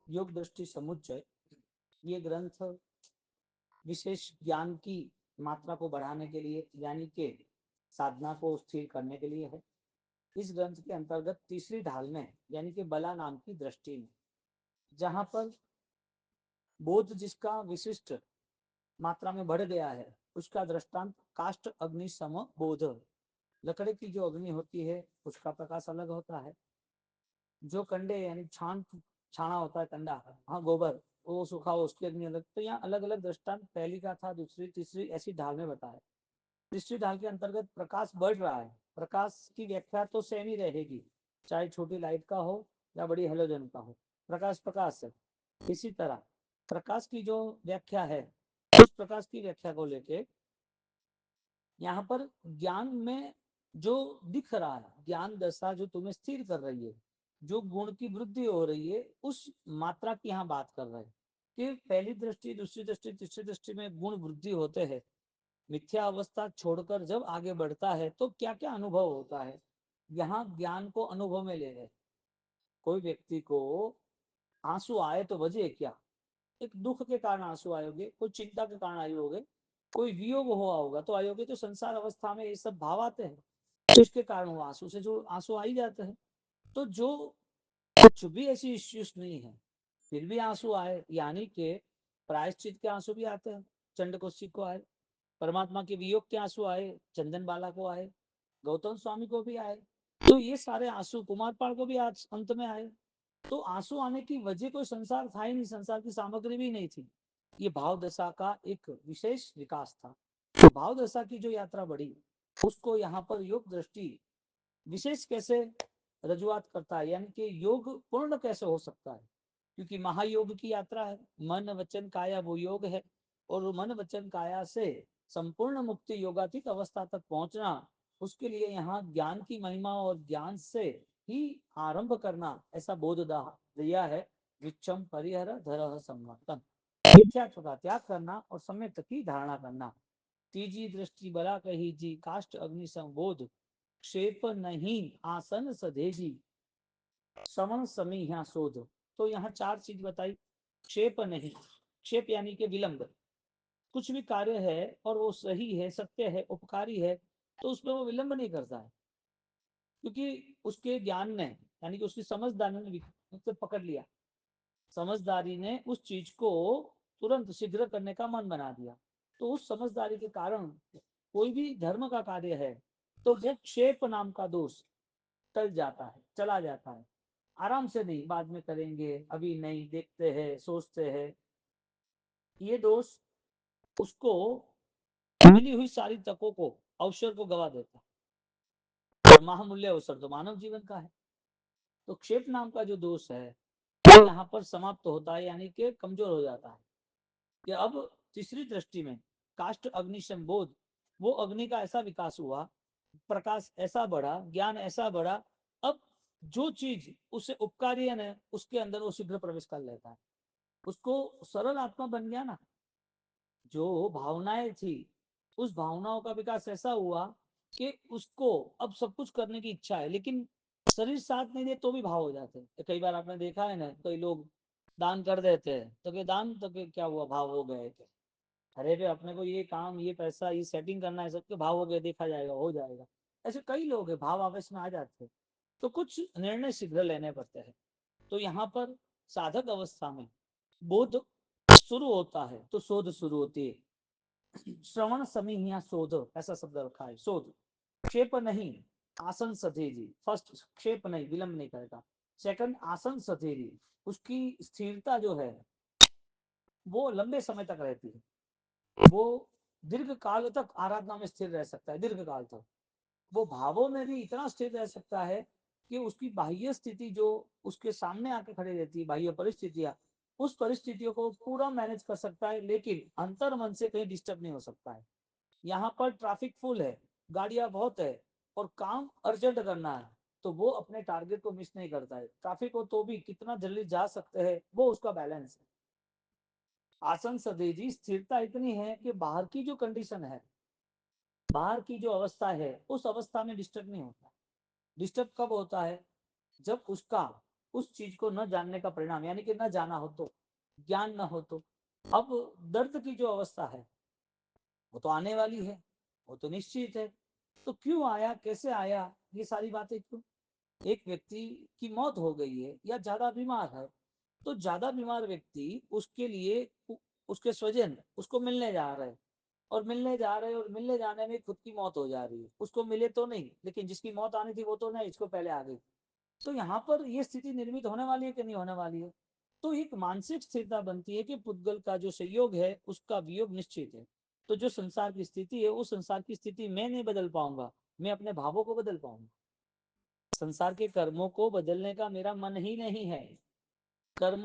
योग दृष्टि समुच्चय, ये ग्रंथ विशेष ज्ञान की मात्रा को बढ़ाने के लिए, यानी कि साधना को स्थिर करने के लिए है। इस ग्रंथ के अंतर्गत तीसरी ढाल में, यानी कि बला नाम की दृष्टि में, जहां पर बोध जिसका विशिष्ट मात्रा में बढ़ गया है, उसका दृष्टांत काष्ठ अग्नि सम बोध। लकड़ी की जो अग्नि होती है उसका प्रकाश अलग होता है, जो कंडे यानी छाना होता है कंडा, हाँ गोबर, वो सूखा हो उसकी अग्नि अलग। तो यहाँ अलग अलग दृष्टांत पहली का था, दूसरी तीसरी ऐसी ढाल में बताया। तीसरी ढाल के अंतर्गत प्रकाश बढ़ रहा है, प्रकाश की व्याख्या तो सेम ही रहेगी, चाहे छोटी लाइट का हो या बड़ी हेलोजन का हो, प्रकाश प्रकाश है। इसी तरह प्रकाश की जो व्याख्या है, उस प्रकाश की व्याख्या को लेके यहाँ पर ज्ञान में जो दिख रहा है, ज्ञान दशा जो तुम्हें स्थिर कर रही है, जो गुण की वृद्धि हो रही है, उस मात्रा की यहाँ बात कर रहे हैं कि पहली दृष्टि, दूसरी दृष्टि, तीसरी दृष्टि में गुण वृद्धि होते हैं। मिथ्या अवस्था छोड़कर जब आगे बढ़ता है तो क्या क्या अनुभव होता है, यहाँ ज्ञान को अनुभव में ले रहे। कोई व्यक्ति को आंसू आए तो वजह क्या, एक दुख के कारण आंसू आए होंगे, कोई चिंता के कारण आए होंगे, कोई वियोग हुआ होगा तो आए होंगे। तो संसार अवस्था में ये सब भाव आते हैं, तो इसके कारण वो आंसू से जो आंसू आ ही जाते हैं। तो जो कुछ भी ऐसी इश्यूज नहीं है, फिर भी आंसू आए, यानी कि प्रायश्चित के आंसू भी आते हैं। चंड कौशिक को आए, परमात्मा के वियोग के आंसू आए, चंदन बाला को आए, गौतम स्वामी को भी आए। तो ये सारे आंसू कुमारपाल को भी आज अंत में आए। तो आंसू आने की वजह कोई संसार था ही नहीं, संसार की सामग्री भी नहीं थी। ये भाव दशा का एक विशेष विकास था। तो भाव दशा की जो यात्रा बढ़ी, उसको यहाँ पर योग दृष्टि विशेष कैसे रजुआत करता है, यानी कि योग पूर्ण कैसे हो सकता है। क्योंकि महायोग की यात्रा है, मन वचन काया वो योग है, और मन वचन काया से संपूर्ण मुक्ति योगातीत अवस्था तक पहुंचना, उसके लिए यहाँ ज्ञान की महिमा और ज्ञान से ही आरंभ करना, ऐसा बोध दिया है। विच्छम परिहर धरह संवर्तन, मिथ्यात्व का त्याग करना और सम्यक की धारणा करना। तीजी दृष्टि बला कही जी, काष्ठ अग्नि संबोध, क्षेप नहीं आसन सधेजी, श्रवण समीहा शोध। तो यहाँ चार चीज बताई। क्षेप नहीं, क्षेप यानी कि विलंब, कुछ भी कार्य है और वो सही है, सत्य है, उपकारी है, तो उसमें वो विलंब नहीं करता है, क्योंकि उसके ज्ञान ने, यानी कि उसकी समझदारी ने उसे पकड़ लिया। समझदारी ने उस चीज को तुरंत शीघ्र करने का मन बना दिया। तो उस समझदारी के कारण कोई भी धर्म का कार्य है तो वो क्षेप नाम का दोष टल जाता है, चला जाता है। आराम से नहीं, बाद में करेंगे, अभी नहीं, देखते हैं, सोचते हैं, ये दोष उसको मिली हुई सारी तकों को, अवसर को गवा देता है। और महामूल्य अवसर तो मानव जीवन का है। तो क्षेप नाम का जो दोष है वो यहाँ पर समाप्त होता है, यानी कि कमजोर हो जाता है। कि अब तीसरी दृष्टि में काष्ठ अग्नि संबोध, वो अग्नि का ऐसा विकास हुआ, प्रकाश ऐसा बढ़ा, ज्ञान ऐसा बढ़ा, अब जो चीज उससे उपकारी है उसके अंदर वो शीघ्र प्रवेश कर लेता है, उसको सरल आत्मा बन गया ना। जो भावनाएं थी, उस भावनाओं का विकास ऐसा हुआ कि उसको अब सब कुछ करने की इच्छा है, लेकिन शरीर साथ नहीं दे तो भी भाव हो जाते हैं। कई बार आपने देखा है ना, कई लोग दान कर देते हैं तो के दान तो के क्या हुआ, भाव हो गए थे। अरे वे अपने को ये काम, ये पैसा, ये सेटिंग करना है, सबके भाव हो गए, देखा जाएगा, हो जाएगा। ऐसे कई लोग हैं, भाव आवेश में आ जाते हैं, तो कुछ निर्णय शीघ्र लेने पड़ते हैं। तो यहाँ पर साधक अवस्था में बोध शुरू होता है तो शोध शुरू होती है। श्रवण समीहिया शोध, ऐसा शब्द रखा है, शोध। क्षेप नहीं आसन सधेरी, फर्स्ट क्षेप नहीं, विलंब नहीं करेगा। सेकंड आसन सधेरी, उसकी स्थिरता जो है वो लंबे समय तक रहती है, वो दीर्घ काल तक आराधना में स्थिर रह सकता है, दीर्घ काल तक। वो भावों में भी इतना स्थिर रह सकता है कि उसकी बाह्य स्थिति जो उसके सामने आके खड़ी रहती है, बाह्य परिस्थितियां, उस परिस्थितियों को पूरा मैनेज कर सकता है, लेकिन अंतर मन से कहीं डिस्टर्ब नहीं हो सकता है। यहाँ पर ट्रैफिक फुल है, गाड़ियां बहुत है और काम अर्जेंट करना है, तो वो अपने टारगेट को मिस नहीं करता है। ट्रैफिक हो तो भी कितना जल्दी जा सकते हैं, वो उसका बैलेंस है। आसन सदेजी, स्थिरता इतनी है कि बाहर की जो कंडीशन है, बाहर की जो अवस्था है, उस अवस्था में डिस्टर्ब नहीं होता। डिस्टर्ब कब होता है, जब उसका उस चीज को न जानने का परिणाम, यानी कि न जाना हो तो, ज्ञान न हो तो। अब दर्द की जो अवस्था है वो तो आने वाली है, वो तो निश्चित है। तो क्यों आया, कैसे आया, ये सारी बातें क्यों? एक व्यक्ति की मौत हो गई है या ज्यादा बीमार है, तो ज्यादा बीमार व्यक्ति, उसके लिए उसके स्वजन उसको मिलने जा रहे हैं, और मिलने जा रहे हैं, और मिलने जाने में खुद की मौत हो जा रही है। उसको मिले तो नहीं, लेकिन जिसकी मौत आनी थी वो तो नहीं, इसको पहले आ गई। तो यहाँ पर ये स्थिति निर्मित होने वाली है कि नहीं होने वाली है? तो एक मानसिक स्थिरता बनती है कि पुद्गल का जो संयोग है उसका वियोग निश्चित है। तो जो संसार की स्थिति है, उस संसार की स्थिति मैं नहीं बदल पाऊंगा, मैं अपने भावों को बदल पाऊंगा। संसार के कर्मों को बदलने का मेरा मन ही नहीं है। कर्म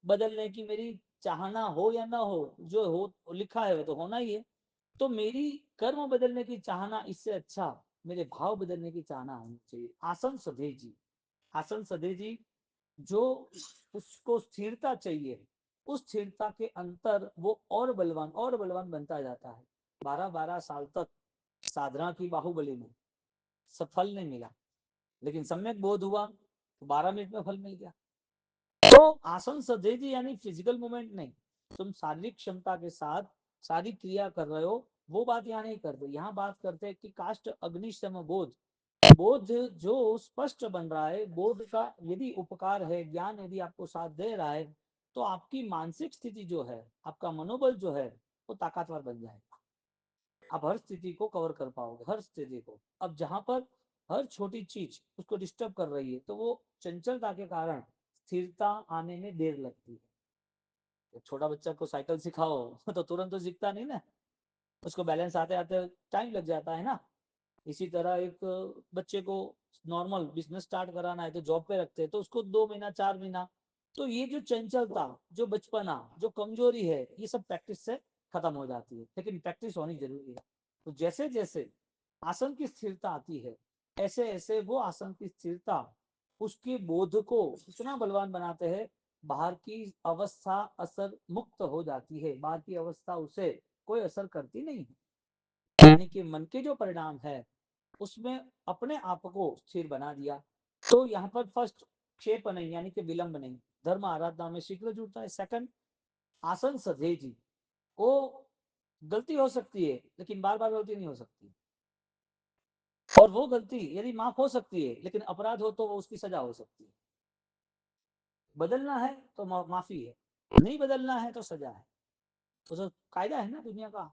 बदलने की मेरी चाहना हो या ना हो, जो हो लिखा है वो तो होना ही है। तो मेरी कर्म बदलने की चाहना, इससे अच्छा मेरे भाव बदलने की चाहना होनी चाहिए। आसन सधे जी, आसन सधे जी, जो उसको स्थिरता चाहिए, उस स्थिरता के अंतर वो और बलवान बनता जाता है। 12-12 साल तक साधना की बाहुबली में सफल नहीं मिला, लेकिन सम्यक बोध हुआ तो 12 मिनट में फल मिल गया। तो आसन सधेजी यानी फिजिकल मूवमेंट नहीं, तुम शारीरिक क्षमता के साथ सारी क्रिया कर रहे हो, वो बात यहाँ नहीं करते। यहाँ बात करते हैं कि काष्ट अग्निशम बोध, बोध जो स्पष्ट बन रहा है, बोध का यदि उपकार है, ज्ञान यदि आपको साथ दे रहा है, तो आपकी मानसिक स्थिति जो है, आपका मनोबल जो है, वो ताकतवर बन जाएगा। आप हर स्थिति को कवर कर पाओगे, हर स्थिति को। अब जहां पर हर छोटी चीज उसको डिस्टर्ब कर रही है, तो वो चंचलता के कारण स्थिरता आने में देर लगती है। एक छोटा बच्चा को साइकिल सिखाओ तो तुरंत तो सीखता नहीं ना, उसको बैलेंस आते आते टाइम लग जाता है ना। इसी तरह एक बच्चे को नॉर्मल बिजनेस स्टार्ट कराना है तो जॉब पे रखते हैं, तो उसको 2 महीना 4 महीना। तो ये जो चंचलता, जो बचपना, जो कमजोरी है, ये सब प्रैक्टिस से खत्म हो जाती है, लेकिन प्रैक्टिस होनी जरूरी है। तो जैसे जैसे आसन की स्थिरता आती है, ऐसे ऐसे वो आसन की स्थिरता उसके बोध को इतना बलवान बनाते हैं, बाहर की अवस्था असर मुक्त हो जाती है, बाहर की अवस्था उसे कोई असर करती नहीं है। यानी कि मन के जो परिणाम है उसमें अपने आप को स्थिर बना दिया। तो यहाँ पर फर्स्ट क्षेप नहीं, यानी कि विलंब नहीं, धर्म आराधना में शीघ्र जुड़ता है। सेकंड, आसन सधे जी, वो गलती हो सकती है लेकिन बार बार गलती नहीं हो सकती, और वो गलती यदि माफ हो सकती है, लेकिन अपराध हो तो वो उसकी सजा हो सकती है। बदलना है तो माफी है, नहीं बदलना है तो सजा है। तो कायदा है ना दुनिया का।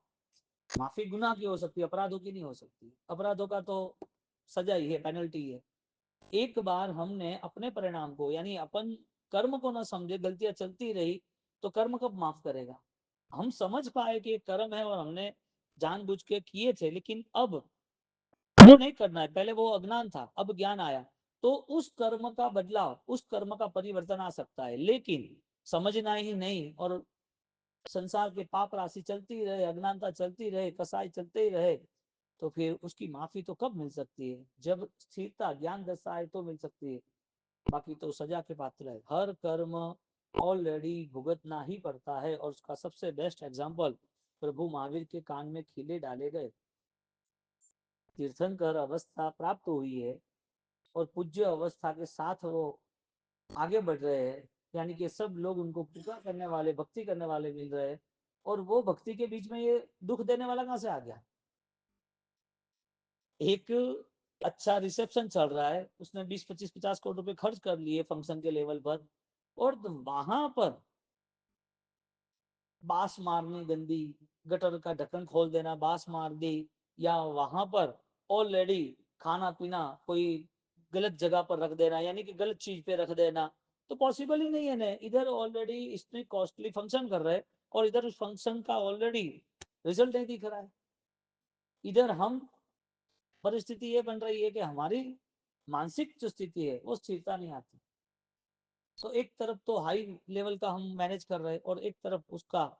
माफी गुनाह की हो सकती है, अपराधों की नहीं हो सकती। अपराधों का तो सजा ही है, पेनल्टी है। एक बार हमने अपने परिणाम को, यानी अपन कर्म को ना समझे, गलतियां चलती रही, तो कर्म कब माफ करेगा? हम समझ पाए कि कर्म है और हमने जानबूझ के किए थे, लेकिन अब वो नहीं करना है। पहले वो अज्ञान था, अब ज्ञान आया, तो उस कर्म का बदलाव, उस कर्म का परिवर्तन आ सकता है। लेकिन समझना ही नहीं, और संसार के पाप राशि चलती रहे, अज्ञानता चलती रहे, कसाई चलते ही रहे, तो फिर उसकी माफी तो कब मिल सकती है? जब स्थिरता ज्ञान दशा है तो मिल सकती है, बाकी तो सजा के पात्र है। हर कर्म ऑलरेडी भुगतना ही पड़ता है, और उसका सबसे बेस्ट एग्जाम्पल प्रभु महावीर के कान में खीले डाले गए। तीर्थंकर अवस्था प्राप्त हुई है और पूज्य अवस्था के साथ वो आगे बढ़ रहे हैं, यानी कि सब लोग उनको पूजा करने वाले, भक्ति करने वाले मिल रहे हैं, और वो भक्ति के बीच में ये दुख देने वाला कहां से आ गया? एक अच्छा रिसेप्शन चल रहा है, उसने 20-25-50 करोड़ रुपए खर्च कर लिए फंक्शन के लेवल पर, और वहां पर बांस मारनी गंदी, गटर का ढक्कन खोल देना, बांस मार दी, या वहां पर ऑलरेडी खाना पीना कोई गलत जगह पर रख देना, यानी कि गलत चीज पे रख देना, तो पॉसिबल ही नहीं है ना। इधर ऑलरेडी इतने कॉस्टली फंक्शन कर रहे हैं, और इधर उस फंक्शन का ऑलरेडी रिजल्ट नहीं दिख रहा है। इधर हम परिस्थिति ये बन रही है कि हमारी मानसिक जो स्थिति है वो स्थिरता नहीं आती। तो एक तरफ तो हाई लेवल का हम मैनेज कर रहे हैं, और एक तरफ उसका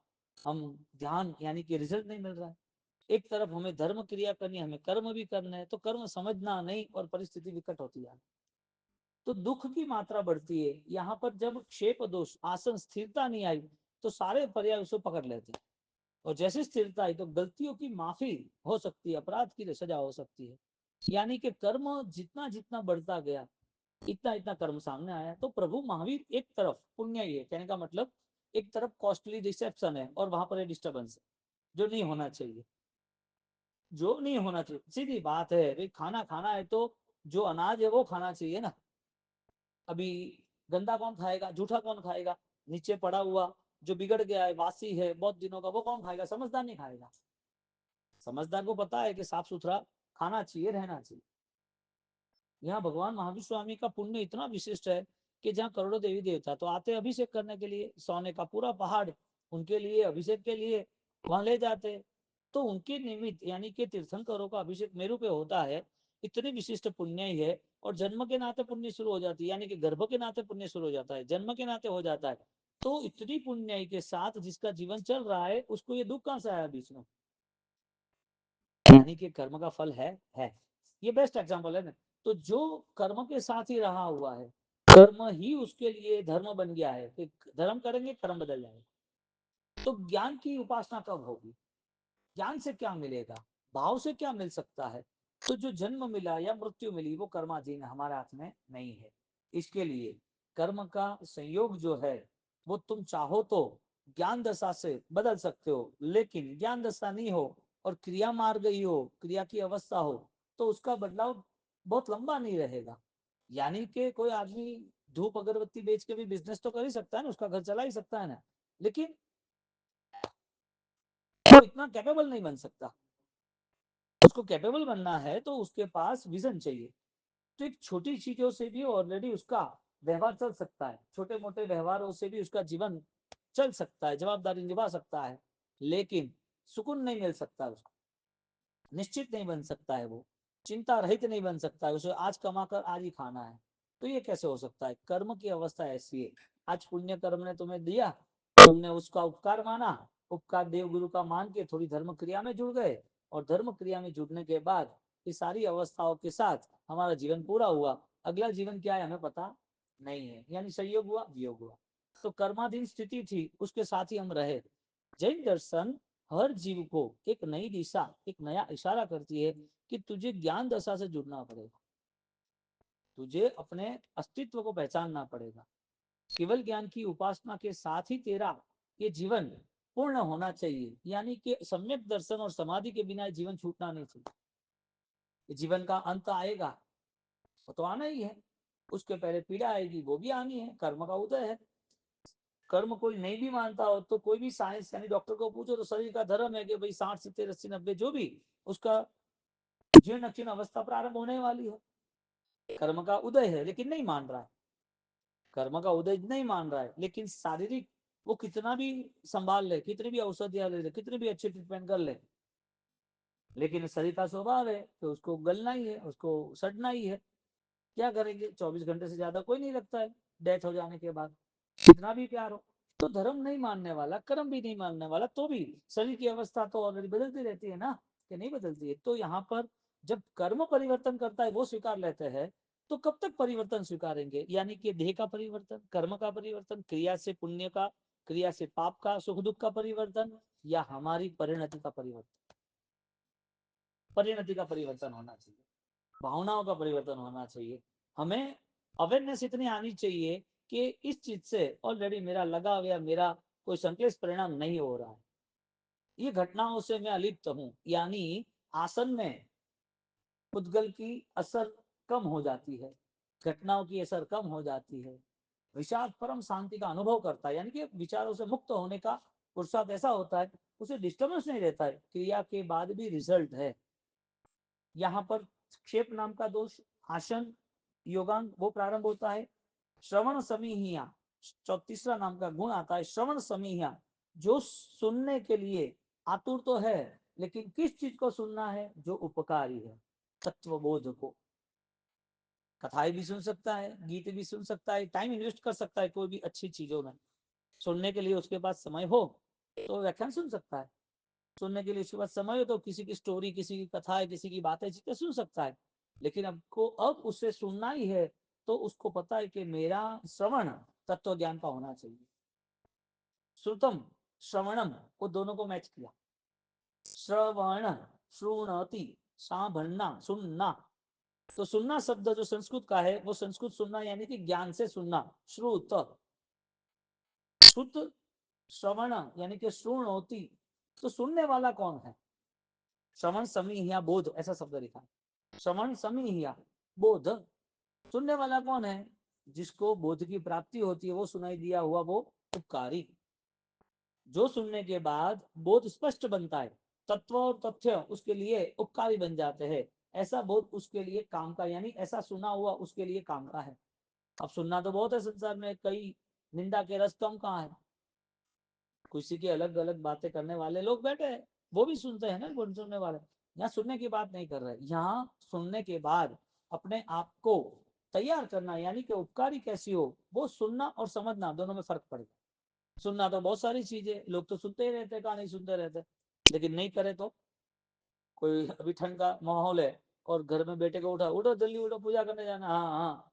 हम ध्यान, यानी कि रिजल्ट नहीं मिल रहा है। एक तरफ हमें धर्म क्रिया करनी है, हमें कर्म भी करना है, तो कर्म समझना नहीं और परिस्थिति विकट होती है, तो दुख की मात्रा बढ़ती है। यहाँ पर जब क्षेप दोष, आसन स्थिरता नहीं आई, तो सारे पर्याय उसको पकड़ लेते हैं, और जैसे स्थिरता आई तो गलतियों की माफी हो सकती है, अपराध की सजा हो सकती है। यानी कि कर्म जितना जितना बढ़ता गया, इतना इतना कर्म सामने आया। तो प्रभु महावीर एक तरफ पुण्य ही है, कहने का मतलब एक तरफ कॉस्टली रिसेप्शन है और वहां पर डिस्टर्बेंस है, जो नहीं होना चाहिए, जो नहीं होना चाहिए। सीधी बात है भाई, खाना खाना है तो जो अनाज है वो खाना चाहिए ना। अभी गंदा कौन खाएगा, जूठा कौन खाएगा, नीचे पड़ा हुआ जो बिगड़ गया है, वासी है बहुत दिनों का, वो कौन खाएगा? समझदार नहीं खाएगा। समझदार को पता है कि साफ सुथरा खाना चाहिए, रहना चाहिए। यहाँ भगवान महावीर स्वामी का पुण्य इतना विशिष्ट है कि जहाँ करोड़ों देवी देवता तो आते अभिषेक करने के लिए, सोने का पूरा पहाड़ उनके लिए अभिषेक के लिए वहां ले जाते। तो उनके निमित्त यानी कि तीर्थंकरों का अभिषेक मेरु पे होता है, इतनी विशिष्ट पुण्य ही है। और जन्म के नाते पुण्य शुरू हो जाती है, यानी कि गर्भ के नाते पुण्य शुरू हो जाता है, जन्म के नाते हो जाता है। तो इतनी पुण्य के साथ जिसका जीवन चल रहा है उसको ये दुख कहां से आया बीच में? यानी कि कर्म का फल है। ये बेस्ट एग्जांपल है ना। तो जो कर्म के साथ ही रहा हुआ है, कर्म ही उसके लिए धर्म बन गया है कि धर्म करेंगे कर्म बदल जाएगा। तो ज्ञान की उपासना कब होगी? ज्ञान से क्या मिलेगा, भाव से क्या मिल सकता है? तो जो जन्म मिला या मृत्यु मिली वो कर्माधीन हमारे हाथ में नहीं है। इसके लिए कर्म का संयोग जो है वो तुम चाहो तो ज्ञान दशा से बदल सकते हो, लेकिन ज्ञान दशा नहीं हो और क्रिया मार गई हो, क्रिया की अवस्था हो, तो उसका बदलाव बहुत लंबा नहीं रहेगा। यानी कि कोई आदमी धूप अगरबत्ती बेच के भी बिजनेस तो कर ही सकता है ना, उसका घर चला ही सकता है ना, लेकिन वो इतना कैपेबल नहीं बन सकता। उसको कैपेबल बनना है तो उसके पास विजन चाहिए। तो एक छोटी चीजों से भी ऑलरेडी उसका व्यवहार चल सकता है, छोटे मोटे व्यवहारों से भी उसका जीवन चल सकता है, जवाबदारी निभा सकता है, लेकिन सुकून नहीं मिल सकता उसको, निश्चित नहीं बन सकता है, वो चिंता रहित नहीं बन सकता है, उसे आज कमाकर आज ही खाना है। तो ये कैसे हो सकता है? कर्म की अवस्था ऐसी है। आज पुण्य कर्म ने तुम्हें दिया, तुमने उसका उपकार माना, उपकार देव गुरु का मान के थोड़ी धर्म क्रिया में जुड़ गए, और धर्म क्रिया में जुड़ने के बाद इस सारी अवस्थाओं के साथ हमारा जीवन पूरा हुआ। अगला जीवन क्या है हमें पता नहीं है, यानी संयोग हुआ वियोग हुआ। तो कर्माधीन स्थिति थी, उसके साथ ही हम रहे। जैन दर्शन हर जीव को एक नई दिशा, एक नया इशारा करती है कि तुझे ज्ञान दशा से जुड़ना पड़ेगा, तुझे अपने अस्तित्व को पहचानना पड़ेगा। केवल ज्ञान की उपासना के साथ ही तेरा ये जीवन पूर्ण होना चाहिए, यानी कि सम्यक दर्शन और समाधि के बिना जीवन छूटना नहीं चाहिए। जीवन का अंत आएगा, वो तो आना ही है, उसके पहले पीड़ा आएगी, वो भी आनी है, कर्म का उदय है। कर्म कोई नहीं भी मानता हो तो कोई भी साइंस यानी डॉक्टर को पूछो तो शरीर का धर्म है कि भाई 60 70 80 90 जो भी उसका जीर्ण क्षीण अवस्था प्रारंभ होने वाली है। कर्म का उदय है लेकिन नहीं मान रहा है, कर्म का उदय नहीं मान रहा है, लेकिन शारीरिक वो कितना भी संभाल ले, कितनी भी औषधियां ले, कितनी भी अच्छी ट्रीटमेंट कर ले, लेकिन शरीर का स्वभाव है कि उसको गलना ही है, उसको सड़ना ही है। क्या करेंगे, 24 घंटे से ज्यादा कोई नहीं लगता है डेथ हो जाने के बाद, कितना भी प्यार हो। तो धर्म नहीं मानने वाला, कर्म भी नहीं मानने वाला, तो भी शरीर की अवस्था तो ऑलरेडी बदलती रहती है ना, कि नहीं बदलती है? तो यहाँ पर जब कर्म परिवर्तन करता है वो स्वीकार लेते हैं, तो कब तक परिवर्तन स्वीकारेंगे? यानी कि देह का परिवर्तन, कर्म का परिवर्तन, क्रिया से पुण्य का, क्रिया से पाप का, सुख दुख का परिवर्तन, या हमारी परिणति का परिवर्तन? परिणति का परिवर्तन होना चाहिए, भावनाओं का परिवर्तन होना चाहिए। हमें अवेयरनेस इतनी आनी चाहिए कि इस चीज से ऑलरेडी मेरा लगाव या मेरा कोई संक्लेश परिणाम नहीं हो रहा है, ये घटनाओं से मैं अलिप्त हूँ, यानी आसन में उद्गल की असर कम हो जाती है, घटनाओं की असर कम हो जाती है, विचार परम शांति का अनुभव करता है, यानी कि विचारों से मुक्त होने का पुरुषार्थ ऐसा होता है, उसे डिस्टर्बेंस नहीं रहता है, क्रिया के बाद भी रिजल्ट है। यहाँ पर क्षेप नाम का दोष, आसन योगांग वो प्रारंभ होता है। श्रवण समीहिया, तीसरा नाम का गुण आता है श्रवण समीहिया, जो सुनने के लिए आतुर तो है, लेकिन किस चीज को सुनना है? जो उपकारी है, तत्वबोध को। कथाएं भी सुन सकता है, गीत भी सुन सकता है, टाइम इन्वेस्ट कर सकता है कोई भी अच्छी चीजों में सुनने के लिए, उसके पास समय हो तो व्याख्यान सुन सकता है, सुनने के लिए उसके पास समय हो तो किसी की स्टोरी, किसी की कथा है, किसी की बातें चीजें सुन सकता है। लेकिन अब उससे सुनना ही है तो उसको पता है कि मेरा श्रवण तत्व ज्ञान का होना चाहिए। श्रुतम, श्रवणम, वो दोनों को मैच किया। श्रवण, श्रुणति, सांभलना, सुनना, तो सुनना शब्द जो संस्कृत का है, वो संस्कृत सुनना यानी कि ज्ञान से सुनना, श्रुत। शुद्ध श्रवण यानी कि श्रुणोति, तो सुनने वाला कौन है? श्रवण समीहिया बोध, ऐसा शब्द लिखा है, श्रवण समीहिया बोध। सुनने वाला कौन है? जिसको बोध की प्राप्ति होती है, वो सुनाई दिया हुआ वो उपकारी। जो सुनने के बाद बोध स्पष्ट बनता है, तत्व और तथ्य उसके लिए उपकारी बन जाते हैं, ऐसा बोध उसके लिए काम का, यानी ऐसा सुना हुआ उसके लिए काम का है। अब सुनना तो बहुत है संसार में, कई निंदा के रस कम कहाँ है। किसी के अलग अलग बातें करने वाले लोग बैठे हैं, वो भी सुनते हैं ना, वो सुनने वाले। यहाँ सुनने की बात नहीं कर रहे, यहाँ सुनने के बाद अपने आप को तैयार करना, यानी कि उपकारी कैसी हो, वो सुनना और समझना दोनों में फर्क पड़ेगा। सुनना तो बहुत सारी चीजें, लोग तो सुनते ही रहते, कहानी सुनते रहते, लेकिन नहीं करे तो। कोई अभी ठंड का माहौल है और घर में बेटे को उठा, उठो जल्दी उठो पूजा करने जाना, हाँ हाँ,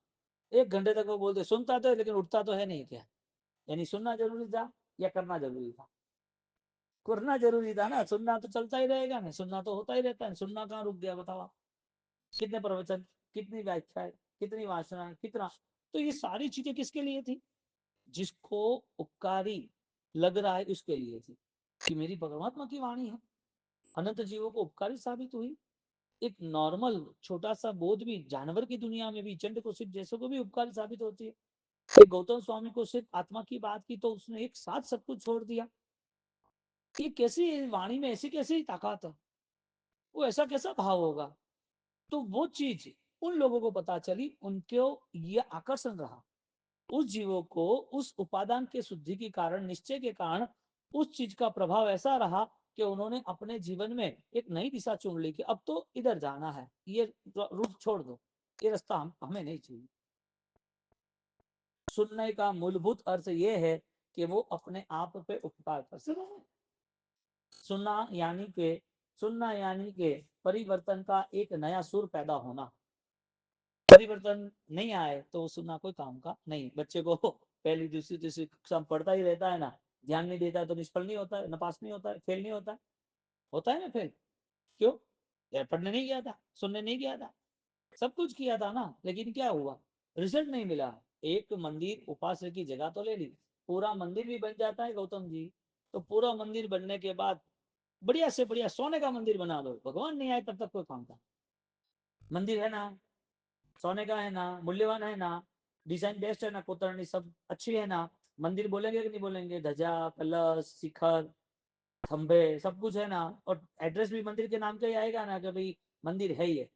1 घंटे तक वो बोलते, सुनता तो है लेकिन उठता तो है नहीं क्या? यानी सुनना जरूरी था या करना जरूरी था? करना जरूरी था ना, सुनना तो चलता ही रहेगा ना, सुनना तो होता ही रहता है, सुनना कहाँ रुक गया बताओ? कितने प्रवचन, कितनी व्याख्याएं, कितनी वासना, कितना। तो ये सारी चीजें किसके लिए थी? जिसको उपकारी लग रहा है उसके लिए थी, कि मेरी परमात्मा की वाणी है, अनंत जीवों को उपकारी साबित हुई। एक नॉर्मल छोटा सा बोध भी जानवर की दुनिया में भी, चंड को सिर्फ जैसे को भी उपकारी साबित होती है। एक गौतम स्वामी को सिर्फ आत्मा की बात की तो उसने एक साथ सब कुछ छोड़ दिया। ये कैसी वाणी में ऐसी कैसी ताकत है, वो ऐसा कैसा भाव होगा? तो वो चीज उन लोगों को पता चली, उनको ये आकर्षण रहा, उस जीवों को उस उपादान के शुद्धि के कारण, निश्चय के कारण उस चीज का प्रभाव ऐसा रहा कि उन्होंने अपने जीवन में एक नई दिशा चुन ली कि अब तो इधर जाना है, ये रूट छोड़ दो, ये रास्ता हमें नहीं चाहिए। सुनने का मूलभूत अर्थ ये है कि वो अपने आप पे उपकार कर सके। सुनना यानी के परिवर्तन का एक नया सुर पैदा होना। परिवर्तन नहीं आए तो सुनना कोई काम का नहीं। बच्चे को पहली दूसरी तीसरी कक्षा पढ़ता ही रहता है ना, ध्यान नहीं देता है तो निष्फल नहीं होता है, न पास नहीं होता है, फेल नहीं होता है। होता है ना फेल? क्यों? यार पढ़ने नहीं गया था, सुनने नहीं गया था, सब कुछ किया था ना, लेकिन क्या हुआ? रिजल्ट नहीं मिला। एक मंदिर उपास्य की जगह तो ले ली, पूरा मंदिर भी बन जाता है गौतम जी, तो पूरा मंदिर बनने के बाद बढ़िया से बढ़िया सोने का मंदिर बना दो, भगवान नहीं आए तब तक कोई काम का। मंदिर है ना, सोने का है ना, मूल्यवान है ना, डिजाइन बेस्ट है ना, कोतरनी सब अच्छी है ना, मंदिर बोलेंगे कि नहीं बोलेंगे? ध्वजा, कलश, शिखर, खंबे, सब कुछ है ना, और एड्रेस भी मंदिर के नाम का ही आएगा ना कि भाई मंदिर है ये।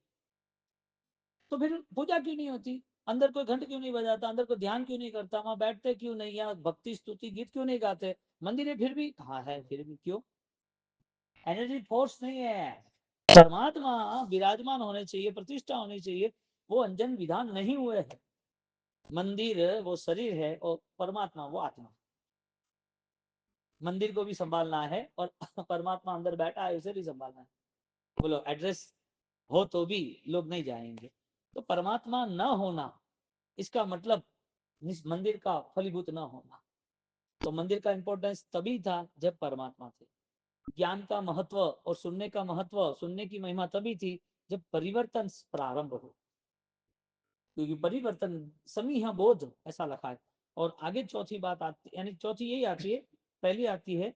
तो फिर पूजा क्यों नहीं होती? अंदर कोई घंट क्यों नहीं बजाता? अंदर कोई ध्यान क्यों नहीं करता? वहां बैठते क्यों नहीं, या भक्ति स्तुति गीत क्यों नहीं गाते? मंदिर है फिर भी, हाँ है फिर भी, क्यों? एनर्जी फोर्स नहीं है, परमात्मा विराजमान होने चाहिए, प्रतिष्ठा होनी चाहिए, वो अंजन विधान नहीं हुए है। मंदिर वो शरीर है और परमात्मा वो आत्मा। मंदिर को भी संभालना है और परमात्मा अंदर बैठा है उसे भी संभालना है। बोलो एड्रेस हो तो भी लोग नहीं जाएंगे। तो परमात्मा न होना, इसका मतलब मंदिर का फलीभूत न होना। तो मंदिर का इंपॉर्टेंस तभी था जब परमात्मा थे। ज्ञान का महत्व और सुनने का महत्व, सुनने की महिमा तभी थी जब परिवर्तन प्रारंभ हो, क्योंकि परिवर्तन समीह बोध ऐसा लिखा है। और आगे चौथी बात आती, यानी चौथी यही आती है, पहली आती है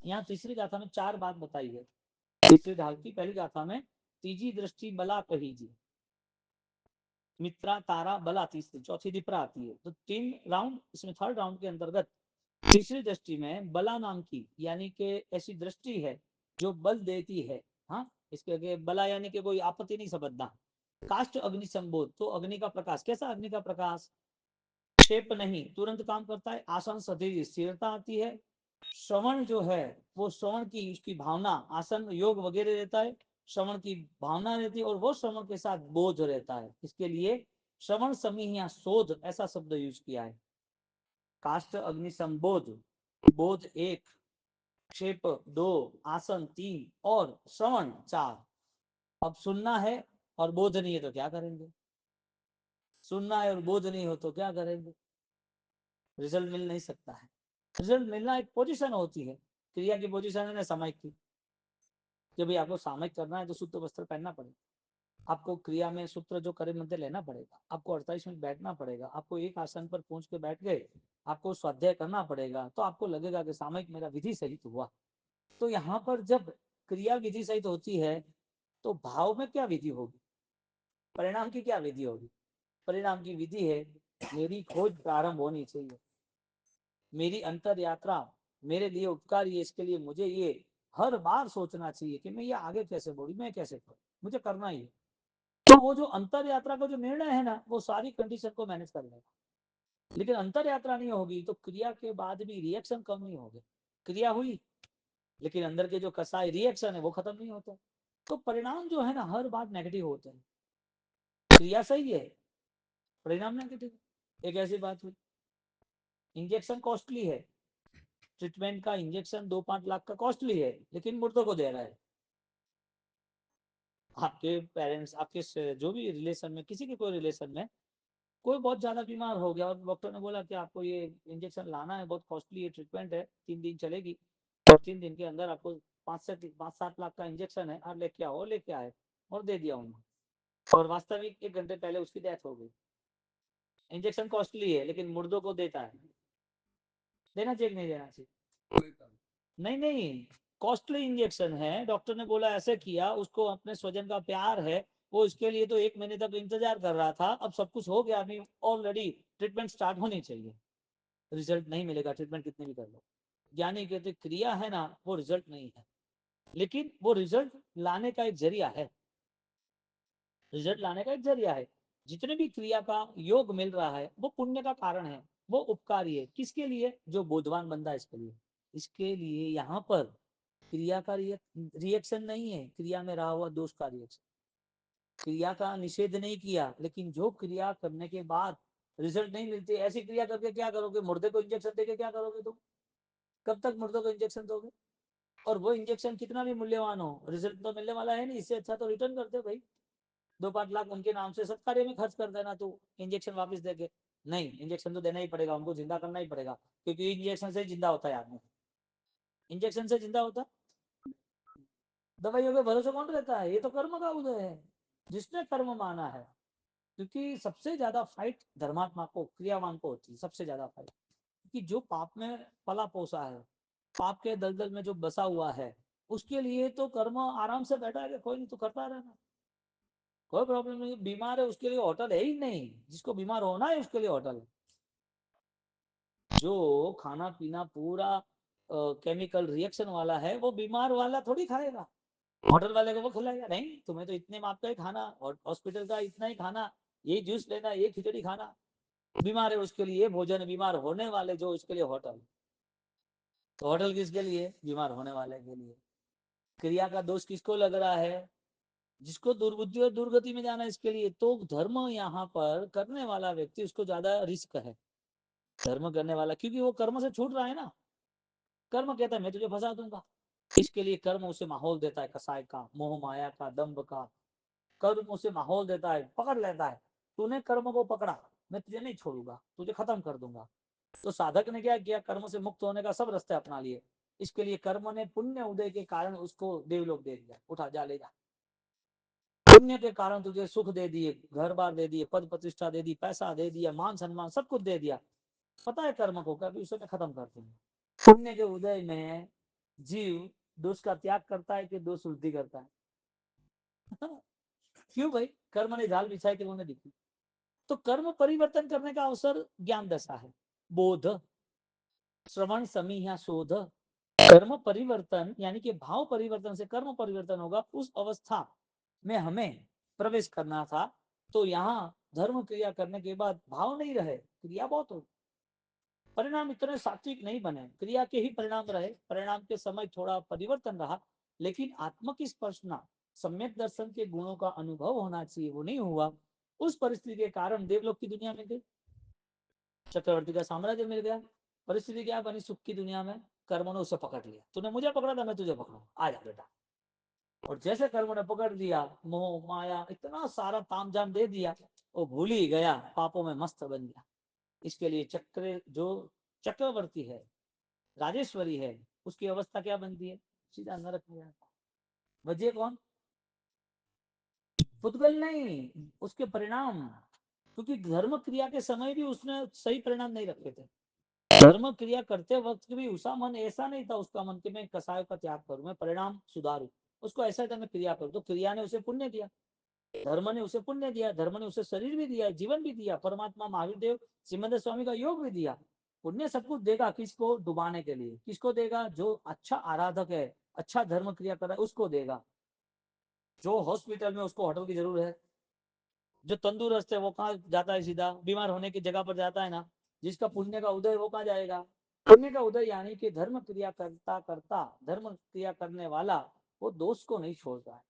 यहाँ तीसरी गाथा में 4 बात बताई है। तीसरी ढाल की पहली गाथा में तीजी दृष्टि बला कही जी, मित्रा तारा बला तीसरी, चौथी दिपरा आती है। तो 3 राउंड, इसमें थर्ड राउंड के अंतर्गत तीसरी दृष्टि में बला नाम की, यानी कि ऐसी दृष्टि है जो बल देती है। हाँ, इसके आगे बला यानी कि कोई आपत्ति नहीं समझना। काष्ट अग्नि संबोध, तो अग्नि का प्रकाश, कैसा अग्नि का प्रकाश? क्षेप नहीं, तुरंत काम करता है। आसन सधीर, स्थिरता आती है। श्रवण जो है वो श्रवण की उसकी भावना, आसन योग वगैरह रहता है, श्रवण की भावना रहती है, और वो श्रवण के साथ बोध रहता है। इसके लिए श्रवण समीह या शोध ऐसा शब्द यूज किया है। काष्ट अग्नि संबोध, बोध 1, क्षेप 2, आसन 3 और श्रवण 4। अब सुनना है और बोध नहीं है तो क्या करेंगे? सुनना है और बोध नहीं हो तो क्या करेंगे? रिजल्ट मिल नहीं सकता है। रिजल्ट मिलना एक पोजीशन होती है, क्रिया की पोजीशन है ना सामयिक की, कि भाई आपको सामयिक करना है तो शुद्ध वस्त्र पहनना पड़ेगा। आपको क्रिया में सूत्र जो करे मध्य लेना पड़ेगा, आपको 48 मिनट बैठना पड़ेगा, आपको एक आसन पर पहुंच के बैठ गए, आपको स्वाध्याय करना पड़ेगा, तो आपको लगेगा कि सामयिक मेरा विधि सहित हुआ। तो यहाँ पर जब क्रिया विधि सहित होती है तो भाव में क्या विधि होगी, परिणाम की क्या विधि होगी? परिणाम की विधि है मेरी खोज प्रारंभ होनी चाहिए, मेरी अंतर यात्रा मेरे लिए उपकारी है, इसके लिए मुझे ये हर बार सोचना चाहिए कि मैं ये आगे कैसे बढ़ू, मैं कैसे करूँ, मुझे करना ही है। तो वो जो अंतर यात्रा का जो निर्णय है ना, वो सारी कंडीशन को मैनेज कर लेगा। लेकिन अंतर यात्रा नहीं होगी तो क्रिया के बाद भी रिएक्शन कम नहीं होगा। क्रिया हुई लेकिन अंदर के जो कसाई रिएक्शन है वो खत्म नहीं होता। तो परिणाम जो है ना हर बार नेगेटिव होते हैं। क्रिया सही है, परिणाम नेगेटिव। एक ऐसी बात हुई, इंजेक्शन कॉस्टली है, ट्रीटमेंट का इंजेक्शन 2-5 लाख का कॉस्टली है, लेकिन मुर्दों को दे रहा है। आपके पेरेंट्स, आपके जो भी रिलेशन में, किसी के कोई रिलेशन में कोई बहुत ज्यादा बीमार हो गया और डॉक्टर ने बोला कि आपको ये इंजेक्शन लाना है, बहुत कॉस्टली ये ट्रीटमेंट है, 3 दिन चलेगी और 3 दिन के अंदर आपको 5-7 लाख का इंजेक्शन है, आप लेके आओ, लेके आए और दे दिया उन्होंने, और वास्तविक 1 घंटे पहले उसकी डेथ हो गई। इंजेक्शन कॉस्टली है लेकिन मुर्दों को देता है, देना चाहिए नहीं देना चाहिए? नहीं नहीं, कॉस्टली इंजेक्शन है, डॉक्टर ने बोला ऐसे किया, उसको अपने स्वजन का प्यार है, वो इसके लिए तो 1 महीने तक इंतजार कर रहा था, अब सब कुछ हो गया, अभी ऑलरेडी ट्रीटमेंट स्टार्ट होनी चाहिए, रिजल्ट नहीं मिलेगा ट्रीटमेंट कितने भी कर लो। यानी कहते क्रिया है ना वो रिजल्ट नहीं है, लेकिन वो रिजल्ट लाने का एक जरिया है, रिजल्ट लाने का एक जरिया है। जितने भी क्रिया का योग मिल रहा है वो पुण्य का कारण है, वो उपकारी है, किसके लिए? जो बोधवान बंदा है इसके लिए। इसके लिए यहाँ पर क्रिया का रिएक्शन नहीं है, क्रिया में रहा हुआ दोष का रिएक्शन। क्रिया का निषेध नहीं किया, लेकिन जो क्रिया करने के बाद रिजल्ट नहीं मिलती, ऐसी क्रिया करके क्या करोगे? मुर्दे को इंजेक्शन देके क्या करोगे तुम? कब तक मुर्दे को इंजेक्शन दोगे? और वो इंजेक्शन कितना भी मूल्यवान हो, रिजल्ट तो मिलने वाला है नहीं, इससे अच्छा तो रिटर्न कर दे भाई, 2-5 लाख उनके नाम से सत्कार्य में खर्च कर देना, तू इंजेक्शन वापस देके। नहीं, इंजेक्शन तो देना ही पड़ेगा, उनको जिंदा करना ही पड़ेगा, क्योंकि इंजेक्शन से जिंदा होता है आदमी, इंजेक्शन से जिंदा होता। दवाइयों के भरोसे कौन रहता है? ये तो कर्म का उदय है, जिसने कर्म माना है। क्योंकि सबसे ज्यादा फाइट धर्मात्मा को, क्रियावान को होती है, सबसे ज्यादा फाइट। क्योंकि जो पाप में पला पोसा है, पाप के दलदल में जो बसा हुआ है, उसके लिए तो कर्म आराम से बैठा है, कोई नहीं तो करता रहना, कोई प्रॉब्लम नहीं। बीमार है उसके लिए होटल है ही नहीं, जिसको बीमार होना है उसके लिए होटल है। जो खाना पीना पूरा केमिकल रिएक्शन वाला है वो बीमार वाला थोड़ी खाएगा, होटल वाले को वो खिलाएगा नहीं, तुम्हें तो इतने माप का ही खाना, हॉस्पिटल का इतना ही खाना, ये जूस लेना, ये खिचड़ी खाना। बीमार है उसके लिए भोजन, बीमार होने वाले जो उसके लिए होटल। तो होटल किसके लिए? बीमार होने वाले के लिए। क्रिया का दोष किसको लग रहा है? जिसको दुर्बुद्धि और दुर्गति में जाना है, इसके लिए। तो धर्म यहाँ पर करने वाला व्यक्ति, उसको ज्यादा रिस्क है धर्म करने वाला, क्योंकि वो कर्म से छूट रहा है ना। कर्म कहता है मैं तुझे फंसा दूंगा, इसके लिए कर्म उसे माहौल देता है, कसाय का, मोह माया का, दंभ का। कर्म उसे माहौल देता है, पकड़ लेता है, तूने कर्म को पकड़ा, मैं तुझे नहीं छोड़ूंगा, तुझे खत्म कर दूंगा। तो साधक ने क्या किया? कर्म से मुक्त होने का सब रास्ते अपना लिए। इसके लिए कर्म ने पुण्य उदय के कारण उसको देवलोक दे दिया, उठा जा ले जा। पुण्य के कारण तुझे सुख दे दिए, घर बार दे दिए, पद प्रतिष्ठा दे दी, पैसा दे दिया, मान सम्मान सब कुछ दे दिया। पता है कर्म को कभी उसे खत्म कर दूंगा। पुण्य के उदय में जीव दोष का त्याग करता है कि दोष वृद्धि करता है? क्यों भाई? कर्म ने जाल बिछाई कि उन्हें दिखी। तो कर्म परिवर्तन करने का अवसर ज्ञान दशा है, बोध, श्रवण, समीहा, शोध। कर्म परिवर्तन यानी कि भाव परिवर्तन से कर्म परिवर्तन होगा, उस अवस्था में हमें प्रवेश करना था। तो यहाँ धर्म क्रिया करने के बाद भाव नहीं रहे, क्रिया बहुत हो, परिणाम इतने सात्विक नहीं बने, क्रिया के ही परिणाम रहे, परिणाम के समय थोड़ा परिवर्तन रहा, लेकिन आत्म की स्पर्शना, सम्यक दर्शन के गुणों का अनुभव होना चाहिए, वो नहीं हुआ। उस परिस्थिति के कारण देवलोक की दुनिया में गई, चक्रवर्ती का साम्राज्य मिल गया। परिस्थिति क्या बनी सुख की दुनिया में? कर्म ने उसे पकड़ लिया, तूने मुझे पकड़ा था, मैं तुझे पकड़ा, आ जा बेटा। और जैसे कर्म ने पकड़ लिया, मोह माया इतना सारा तामझाम दे दिया, वो भूल ही गया, पापों में मस्त बन गया। इसके लिए चक्र जो चक्रवर्ती है, राजेश्वरी है, उसकी अवस्था क्या बनती है? सीधा नरक में जाता। बचे कौन? पुद्गल नहीं, उसके परिणाम, क्योंकि धर्म क्रिया के समय भी उसने सही परिणाम नहीं रखे थे। धर्म क्रिया करते वक्त भी उसका मन ऐसा नहीं था, उसका मन कि मैं कसाय का त्याग करूं, मैं परिणाम सुधारू, उसको ऐसा था मैं क्रिया करूं। तो क्रिया ने उसे पुण्य दिया, धर्म ने उसे पुण्य दिया, धर्म ने उसे शरीर भी दिया, जीवन भी दिया, परमात्मा महावीर देव श्रीमंत स्वामी का योग भी दिया। पुण्य सब कुछ देगा, किसको डुबाने के लिए, किसको देगा, जो अच्छा आराधक है, अच्छा धर्म क्रिया कर रहा है उसको देगा। जो हॉस्पिटल में उसको होटल की जरूरत है, जो तंदुरुस्त है वो कहाँ जाता है, सीधा बीमार होने की जगह पर जाता है ना। जिसका पुण्य का उदय वो कहाँ जाएगा, पुण्य का उदय यानी कि धर्म क्रिया करता करता, धर्म क्रिया करने वाला वो दोष को नहीं छोड़ता है।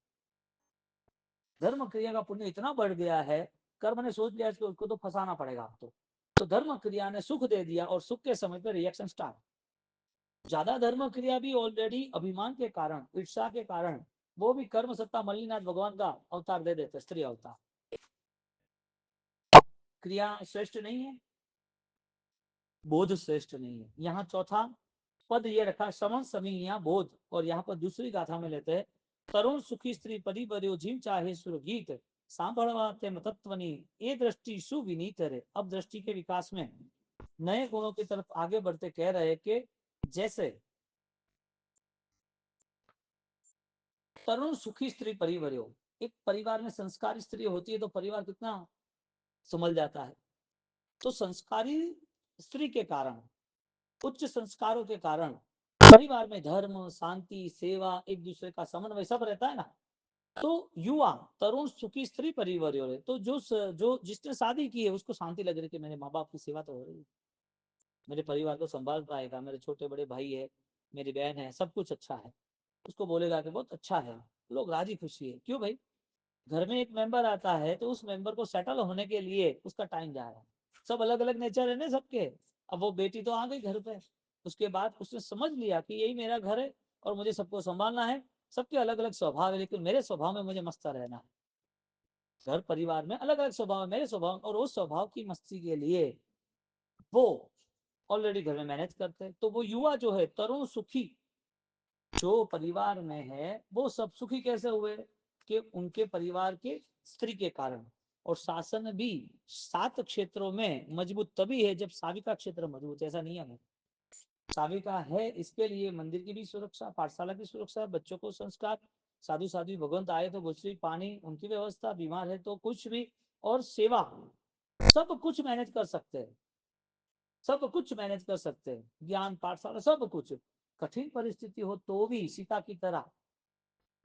धर्म क्रिया का पुण्य इतना बढ़ गया है, कर्म ने सोच लिया उसको तो फंसाना पड़ेगा आपको, तो धर्म क्रिया ने सुख दे दिया और सुख के समय पर रिएक्शन स्टार्ट। ज्यादा धर्म क्रिया भी ऑलरेडी अभिमान के कारण, ईर्षा के कारण, वो भी कर्म सत्ता मल्लीनाथ भगवान का अवतार दे देते, स्त्री अवतार। क्रिया श्रेष्ठ नहीं है, बोध श्रेष्ठ नहीं है। यहाँ चौथा पद ये रखा, समन समी बोध, और यहाँ पर दूसरी गाथा में लेते हैं, तरुण सुखी स्त्री परिवर्यो जीव चाहे सुरगीत सांभळवा तेम तत्वनी ये दृष्टि सुविनीत है। अब दृष्टि के विकास में नए गुणों की तरफ आगे बढ़ते कह रहे कि जैसे तरुण सुखी स्त्री परिवर्यो, एक परिवार में संस्कारी स्त्री होती है तो परिवार कितना संभल जाता है। तो संस्कारी स्त्री के कारण, उच्च संस्कारों के कारण परिवार में धर्म, शांति, सेवा, एक दूसरे का समन्वय सब रहता है ना। तो युवा तरुण सुखी स्त्री परिवार हो रहे, तो जो जिसने शादी की है उसको शांति लग रही कि मेरे माँ बाप की सेवा तो हो रही है, मेरे परिवार को संभाल पाएगा, मेरे छोटे बड़े भाई है, मेरी बहन है, सब कुछ अच्छा है, उसको बोलेगा कि बहुत अच्छा है, लोग राजी खुशी है। क्यों भाई, घर में एक मेंबर आता है तो उस मेंबर को सेटल होने के लिए उसका टाइम जा रहा है। सब अलग अलग नेचर है ना सबके। अब वो बेटी तो आ गई घर पे, उसके बाद उसने समझ लिया कि यही मेरा घर है और मुझे सबको संभालना है। सबके अलग अलग स्वभाव है, लेकिन मेरे स्वभाव में मुझे मस्त रहना है। घर परिवार में अलग अलग स्वभाव है, मेरे स्वभाव, और उस स्वभाव की मस्ती के लिए वो ऑलरेडी घर में मैनेज करते हैं। तो वो युवा जो है तरुण सुखी जो परिवार में है, वो सब सुखी कैसे हुए कि उनके परिवार के स्त्री के कारण। और शासन भी 7 क्षेत्रों में मजबूत तभी है जब साविका क्षेत्र मजबूत, ऐसा नियम है। साविका है इसके लिए मंदिर की भी सुरक्षा, पाठशाला की सुरक्षा, बच्चों को संस्कार, साधु साधु भगवंत आए तो गुजरी पानी उनकी व्यवस्था, बीमार है तो कुछ भी, और सेवा, सब कुछ मैनेज कर सकते हैं, सब कुछ मैनेज कर सकते हैं, ज्ञान पाठशाला सब कुछ। कठिन परिस्थिति हो तो भी सीता की तरह,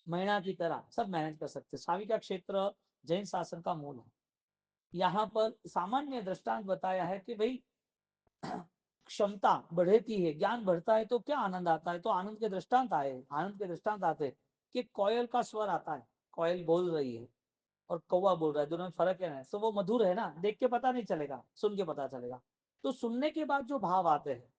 मैना की तरह सब मैनेज कर सकते। साविका क्षेत्र जैन शासन का मूल है। यहाँ पर सामान्य दृष्टांत बताया है कि भाई क्षमता बढ़ती है, ज्ञान बढ़ता है तो क्या आनंद आता है, तो आनंद के दृष्टांत आए, आनंद के दृष्टांत आते कि कोयल का स्वर आता है, कोयल बोल रही है और कौवा बोल रहा है, दोनों में फर्क है ना, तो वो मधुर है ना, देख के पता नहीं चलेगा, सुन के पता चलेगा। तो सुनने के बाद जो भाव आते हैं,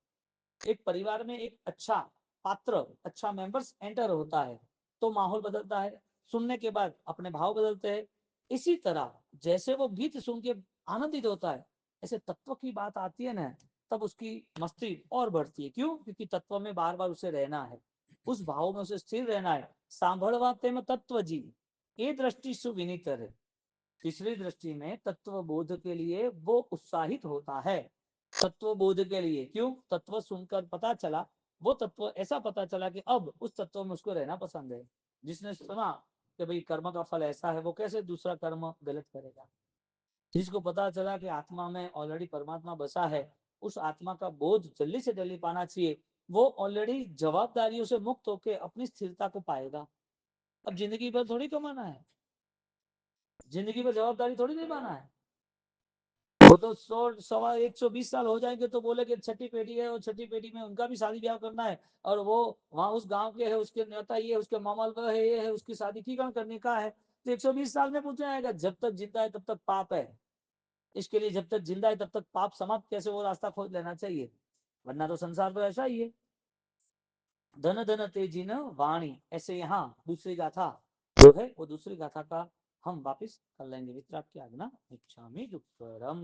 एक परिवार में एक अच्छा पात्र, अच्छा मेंबर्स एंटर होता है तो माहौल बदलता है, सुनने के बाद अपने भाव बदलते हैं। इसी तरह जैसे वो गीत सुन के आनंदित होता है, ऐसे तत्व की बात आती है ना, तब उसकी मस्ती और बढ़ती है। क्यों, क्योंकि तत्व में बार बार उसे रहना है, उस भाव में उसे स्थिर रहना है। सांभळवा तेम तत्व जी, ये दृष्टि सुविनीत है। तीसरी दृष्टि में तत्व बोध के लिए वो उत्साहित होता है, तत्व बोध के लिए। क्यों, तत्व सुनकर पता चला, वो तत्व ऐसा पता चला कि अब उस तत्व में उसको रहना पसंद है। जिसने सुना कि भाई कर्म का फल ऐसा है, वो कैसे दूसरा कर्म गलत करेगा। जिसको पता चला कि आत्मा में ऑलरेडी परमात्मा बसा है, उस आत्मा का बोध जल्दी से जल्दी पाना चाहिए, वो ऑलरेडी जवाबदारियों से मुक्त होकर अपनी स्थिरता को पाएगा। अब जिंदगी भर थोड़ी कमाना है, जिंदगी भर जवाबदारी थोड़ी निभाना है। वो तो 100 120 साल हो जाएंगे तो बोले कि छठी पेटी है और छठी पेटी में उनका भी शादी ब्याह करना है, और वो वहां उस गांव के है, उसके न्योता ये है, उसके मामा है, ये है, उसकी शादी की करने का है। तो 120 साल में पूछा जाएगा, जब तक जिंदा है तब तक पाप है। इसके लिए जब तक जिंदा है तब तक पाप समाप्त कैसे, वो रास्ता खोज लेना चाहिए, वरना तो संसार तो ऐसा ही है। धन धन तेजी न वाणी, ऐसे यहाँ दूसरी गाथा जो है वो दूसरी गाथा का हम वापिस कर लेंगे। वितराग की आज्ञा इच्छामि दुक्कड़म।